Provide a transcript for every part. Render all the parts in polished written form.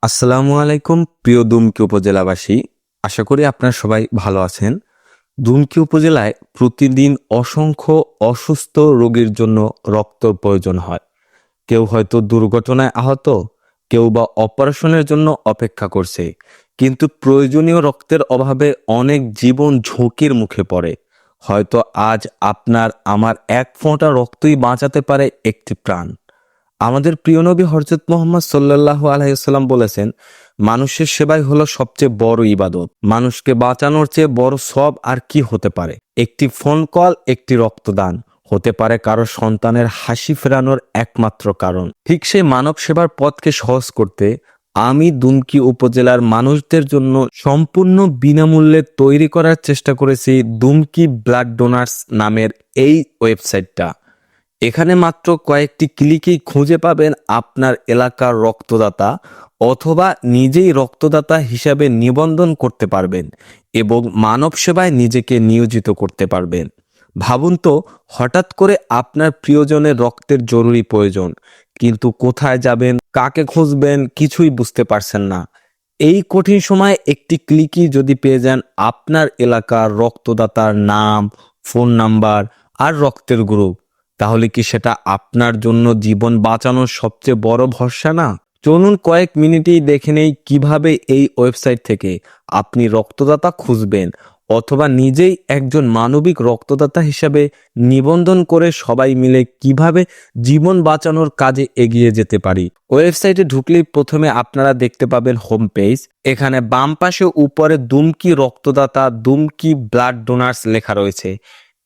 আসসালামু আলাইকুম প্রিয় দুমকি উপজেলাবাসী। আশা করি আপনারা সবাই ভালো আছেন। দুমকি উপজেলায় প্রতিদিন অসংখ্য অসুস্থ রোগীর জন্য রক্তের প্রয়োজন হয়। কেউ হয়তো দুর্ঘটনায় আহত, কেউ বা অপারেশনের জন্য অপেক্ষা করছে, কিন্তু প্রয়োজনীয় রক্তের অভাবে অনেক জীবন ঝুঁকির মুখে পড়ে। হয়তো আজ আপনার আমার এক ফোঁটা রক্তই বাঁচাতে পারে একটি প্রাণ। আমাদের প্রিয় নবী হযরত মুহাম্মদ সাল্লাল্লাহু আলাইহি ওয়াসাল্লাম বলেছেন, মানুষের সেবাই হলো সবচেয়ে বড় ইবাদত। মানুষকে বাঁচানোর চেয়ে বড় সওয়াব আর কি হতে পারে? একটি ফোন কল, একটি রক্তদান হতে পারে কারো সন্তানের হাসি ফেরানোর একমাত্র কারণ। ঠিক সেই মানব সেবার পথকে সহজ করতে আমি দুমকি উপজেলার মানুষদের জন্য সম্পূর্ণ বিনামূল্যে তৈরি করার চেষ্টা করেছি দুমকি ব্লাড ডোনার্স নামের এই ওয়েবসাইটটা। এখানে মাত্র কয়েকটি ক্লিকেই খুঁজে পাবেন আপনার এলাকার রক্তদাতা, অথবা নিজেই রক্তদাতা হিসাবে নিবন্ধন করতে পারবেন এবং মানব সেবায় নিজেকে নিয়োজিত করতে পারবেন। ভাবুন তো, হঠাৎ করে আপনার প্রিয়জনের রক্তের জরুরি প্রয়োজন, কিন্তু কোথায় যাবেন, কাকে খুঁজবেন কিছুই বুঝতে পারছেন না। এই কঠিন সময়ে একটি ক্লিকই যদি পেয়ে যান আপনার এলাকার রক্তদাতার নাম, ফোন নাম্বার আর রক্তের গ্রুপ, তাহলে কি সেটা আপনার জন্য জীবন বাঁচানোর সবচেয়ে বড় ভরসা না? চলুন কয়েক মিনিটেই দেখে নেই কিভাবে এই ওয়েবসাইট থেকে আপনি রক্তদাতা খুঁজবেন, অথবা নিজেই একজন মানবিক রক্তদাতা হিসাবে নিবন্ধন করে সবাই মিলে কিভাবে জীবন বাঁচানোর কাজে এগিয়ে যেতে পারি। ওয়েবসাইটে ঢুকলেই প্রথমে আপনারা দেখতে পাবেন হোম পেজ। এখানে বাম পাশে উপরে দুমকি রক্তদাতা, দুমকি ব্লাড ডোনার্স লেখা রয়েছে।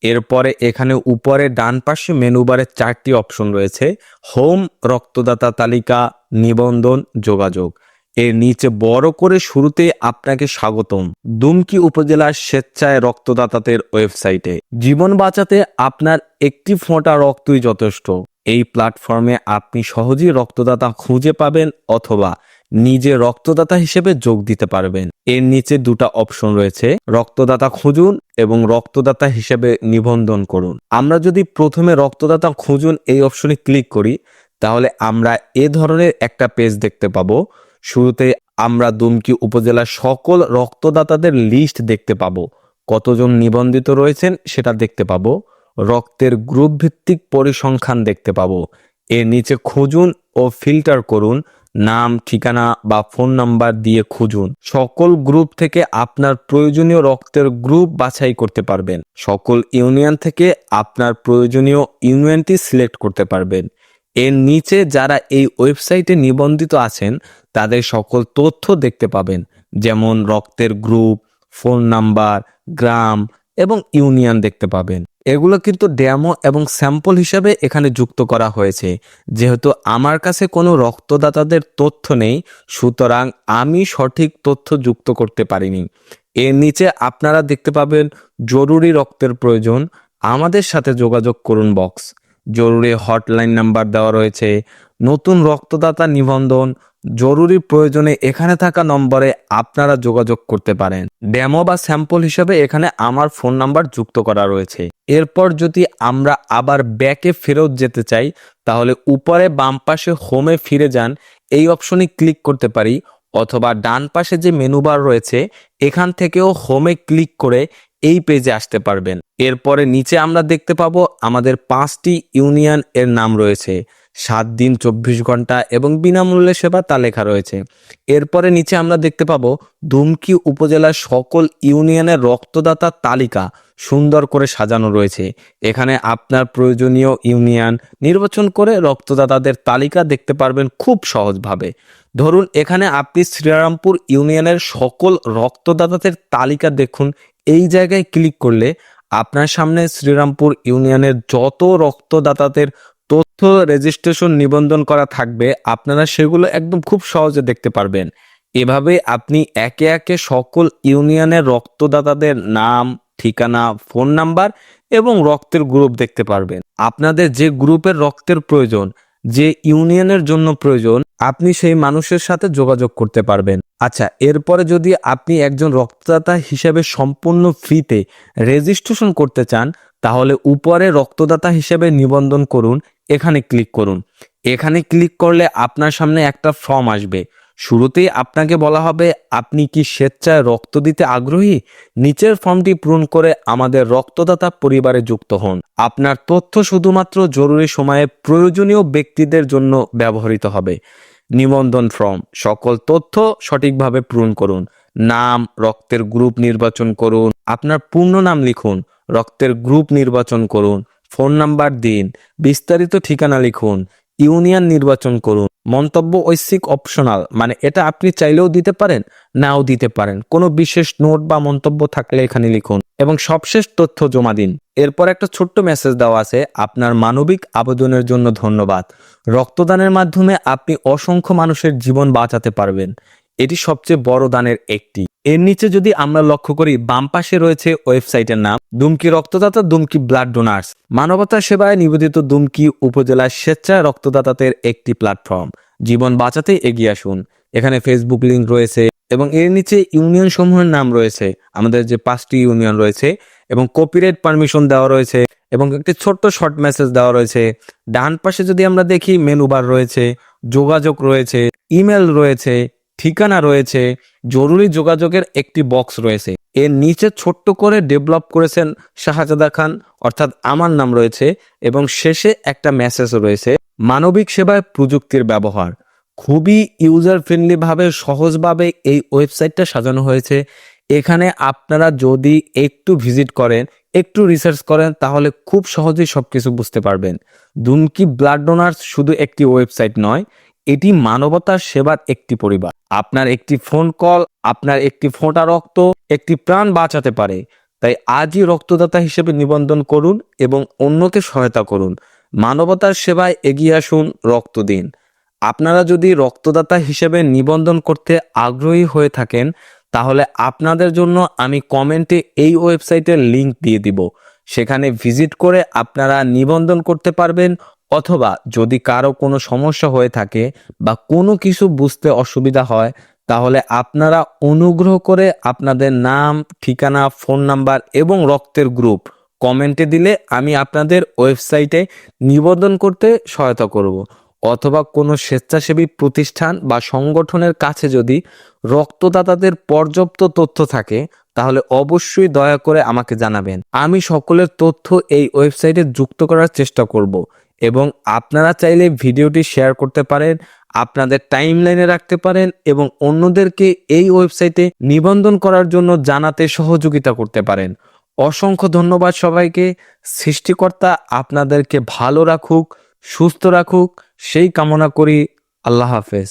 এরপরে এখানে উপরে ডান পাশে মেনু বারে 4টি অপশন রয়েছে: হোম, রক্তদাতা তালিকা, নিবন্ধন, যোগাযোগ। এর নিচে বড় করে শুরুতে আপনাকে স্বাগতম দুমকি উপজেলার স্বেচ্ছায় রক্তদাতাদের ওয়েবসাইটে। জীবন বাঁচাতে আপনার একটি ফোঁটা রক্তই যথেষ্ট। এই প্ল্যাটফর্মে আপনি সহজেই রক্তদাতা খুঁজে পাবেন অথবা নিজে রক্তদাতা হিসেবে যোগ দিতে পারবেন। এর নিচে দুটো অপশন রয়েছে: রক্তদাতা খুঁজুন এবং রক্তদাতা হিসেবে নিবন্ধন করুন। আমরা যদি প্রথমে রক্তদাতা খুঁজুন এই অপশনে ক্লিক করি, তাহলে আমরা এ ধরনের একটা পেজ দেখতে পাবো। শুরুতে আমরা দুমকি উপজেলার সকল রক্তদাতাদের লিস্ট দেখতে পাবো, কতজন নিবন্ধিত রয়েছেন সেটা দেখতে পাবো, রক্তের গ্রুপ ভিত্তিক পরিসংখ্যান দেখতে পাবো। এর নিচে খুঁজুন ও ফিল্টার করুন, নাম, ঠিকানা বা ফোন নাম্বার দিয়ে খুঁজুন। সকল গ্রুপ থেকে আপনার প্রয়োজনীয় রক্তের গ্রুপ বাছাই করতে পারবেন। সকল ইউনিয়ন থেকে আপনার প্রয়োজনীয় ইউনিয়নটি সিলেক্ট করতে পারবেন। এর নিচে যারা এই ওয়েবসাইটে নিবন্ধিত আছেন তাদের সকল তথ্য দেখতে পাবেন, যেমন রক্তের গ্রুপ, ফোন নাম্বার, গ্রাম এবং ইউনিয়ন দেখতে পাবেন। এগুলো কিন্তু ডেমো এবং স্যাম্পল হিসাবে এখানে যুক্ত করা হয়েছে। যেহেতু আমার কাছে কোনো রক্তদাতাদের তথ্য নেই, সুতরাং আমি সঠিক তথ্য যুক্ত করতে পারিনি। এর নিচে আপনারা দেখতে পাবেন জরুরি রক্তের প্রয়োজন, আমাদের সাথে যোগাযোগ করুন বক্স। জরুরি হটলাইন নাম্বার দেওয়া রয়েছে। নতুন রক্তদাতা নিবন্ধন, জরুরি প্রয়োজনে এখানে থাকা নম্বরে আপনারা যোগাযোগ করতে পারেন। ডেমো বা স্যাম্পল হিসেবে এখানে আমার ফোন নাম্বার যুক্ত করা রয়েছে। এরপর যদি আমরা আবার ব্যাকে ফেরত যেতে চাই, তাহলে উপরে বাম পাশে হোমে ফিরে যান এই অপশনে ক্লিক করতে পারি, অথবা ডান পাশে যে মেনু বার রয়েছে এখান থেকেও হোমে ক্লিক করে এই পেজে আসতে পারবেন। এরপরে নিচে আমরা দেখতে পাবো আমাদের 5টি ইউনিয়ন এর নাম রয়েছে, 7 দিন 24 ঘন্টা এবং বিনামূল্যে সেবা তা লেখা রয়েছে। এরপরে নিচে আমরা দেখতে পাবো দুমকি উপজেলার সকল ইউনিয়নের রক্তদাতা তালিকা সুন্দর করে সাজানো রয়েছে। এখানে আপনার প্রয়োজনীয় ইউনিয়ন নির্বাচন করে রক্তদাতাদের তালিকা দেখতে পারবেন খুব সহজভাবে। ধরুন এখানে আপনি শ্রীরামপুর ইউনিয়নের সকল রক্তদাতাদের তালিকা দেখুন। এই জায়গায় ক্লিক করলে আপনার সামনে শ্রীরামপুর ইউনিয়নের যত রক্তদাতাদের তথ্য রেজিস্ট্রেশন নিবন্ধন করা থাকবে আপনারা সেগুলো একদম খুব সহজে দেখতে পারবেন। এভাবে আপনি একে একে সকল ইউনিয়নের রক্তদাতাদের নাম, ঠিকানা, ফোন নাম্বার এবং রক্তের গ্রুপ দেখতে পারবেন। আপনাদের যে গ্রুপের রক্তের প্রয়োজন, যে ইউনিয়নের জন্য প্রয়োজন, আপনি সেই মানুষের সাথে যোগাযোগ করতে পারবেন। আচ্ছা, এরপরে যদি আপনি একজন রক্তদাতা হিসেবে সম্পূর্ণ ফ্রিতে রেজিস্ট্রেশন করতে চান, তাহলে উপরে রক্তদাতা হিসেবে নিবন্ধন করুন এখানে ক্লিক করুন। এখানে ক্লিক করলে আপনার সামনে একটা ফর্ম আসবে। শুরুতেই আপনাকে বলা হবে আপনি কি স্বেচ্ছায় রক্ত দিতে আগ্রহী। নিচের ফর্মটি পূরণ করে আমাদের রক্তদাতা পরিবারে যুক্ত হন। আপনার তথ্য শুধুমাত্র জরুরি সময়ে প্রয়োজনীয় ব্যক্তিদের জন্য ব্যবহৃত হবে। নিবন্ধন ফর্ম, সকল তথ্য সঠিকভাবে পূরণ করুন। নাম, রক্তের গ্রুপ নির্বাচন করুন। আপনার পূর্ণ নাম লিখুন, রক্তের গ্রুপ নির্বাচন করুন, ফোন নাম্বার দিন, বিস্তারিত ঠিকানা লিখুন, ইউনিয়ন নির্বাচন করুন। মন্তব্য ঐচ্ছিক অপশনাল, মানে এটা আপনি চাইলেও দিতে পারেন, নাও দিতে পারেন। কোনো বিশেষ নোট বা মন্তব্য থাকলে এখানে লিখুন এবং সবশেষ তথ্য জমা দিন। এরপর একটা ছোট্ট মেসেজ দেওয়া আছে, আপনার মানবিক আবেদনের জন্য ধন্যবাদ। রক্তদানের মাধ্যমে আপনি অসংখ্য মানুষের জীবন বাঁচাতে পারবেন। এটি সবচেয়ে বড় দানের একটি। এর নিচে যদি আমরা লক্ষ্য করি, বাম পাশে রয়েছে ওয়েবসাইটের নাম, দুমকি রক্তদাতা, দুমকি ব্লাড ডোনার্স। মানবতা সেবায় নিবেদিত দুমকি উপজেলার স্বেচ্ছায় রক্তদাতাদের একটি প্ল্যাটফর্ম। জীবন বাঁচাতে এগিয়ে আসুন। এখানে ফেসবুক লিংক রয়েছে এবং এর নিচে ইউনিয়ন সমূহের নাম রয়েছে, আমাদের যে 5টি ইউনিয়ন রয়েছে, এবং কপিরাইট পারমিশন দেওয়া রয়েছে এবং একটি ছোট্ট শর্ট মেসেজ দেওয়া রয়েছে। ডান পাশে যদি আমরা দেখি, মেনু বার রয়েছে, যোগাযোগ রয়েছে, ইমেল রয়েছে, ঠিকানা রয়েছে, জরুরি যোগাযোগের একটি বক্স রয়েছে। এর নিচে ছোট্ট করে ডেভেলপ করেছেন শাহজাদা খান, অর্থাৎ আমার নাম রয়েছে, এবং শেষে একটা মেসেজ রয়েছে, মানবিক সেবায় প্রযুক্তির ব্যবহার। খুবই ইউজার ফ্রেন্ডলি ভাবে, সহজভাবে এই ওয়েবসাইটটা সাজানো হয়েছে। এখানে আপনারা যদি একটু ভিজিট করেন, একটু রিসার্চ করেন, তাহলে খুব সহজেই সবকিছু বুঝতে পারবেন। দুমকি ব্লাড ডোনার্স শুধু একটি ওয়েবসাইট নয়, এটি মানবতার সেবার একটি পরিবার। আপনার একটি ফোন কল, আপনার একটি ফোঁটা রক্ত একটি প্রাণ বাঁচাতে পারে। তাই আজই রক্তদাতা হিসেবে নিবন্ধন করুন এবং অন্যকে সহায়তা করুন। মানবতার সেবায় এগিয়ে আসুন, রক্ত দিন। আপনারা যদি রক্তদাতা হিসেবে নিবন্ধন করতে আগ্রহী হয়ে থাকেন, তাহলে আপনাদের জন্য আমি কমেন্টে এই ওয়েবসাইটের লিংক দিয়ে দিব। সেখানে ভিজিট করে আপনারা নিবন্ধন করতে পারবেন, অথবা যদি কারো কোনো সমস্যা হয়ে থাকে বা কোনো কিছু বুঝতে অসুবিধা হয়, তাহলে আপনারা অনুগ্রহ করে আপনাদের নাম, ঠিকানা, ফোন নাম্বার এবং রক্তের গ্রুপ কমেন্টে দিলে আমি আপনাদের ওয়েবসাইটে নিবন্ধন করতে সহায়তা করব। অথবা কোনো স্বেচ্ছাসেবী প্রতিষ্ঠান বা সংগঠনের কাছে যদি রক্তদাতাদের পর্যাপ্ত তথ্য থাকে, তাহলে অবশ্যই দয়া করে আমাকে জানাবেন। আমি সকলের তথ্য এই ওয়েবসাইটে যুক্ত করার চেষ্টা করব এবং আপনারা চাইলে ভিডিওটি শেয়ার করতে পারেন, আপনাদের টাইমলাইনে রাখতে পারেন এবং অন্যদেরকে এই ওয়েবসাইটে নিবন্ধন করার জন্য জানাতে সহযোগিতা করতে পারেন। অসংখ্য ধন্যবাদ সবাইকে। সৃষ্টিকর্তা আপনাদেরকে ভালো রাখুক, সুস্থ রাখুক, সেই কামনা করি। আল্লাহ হাফেজ।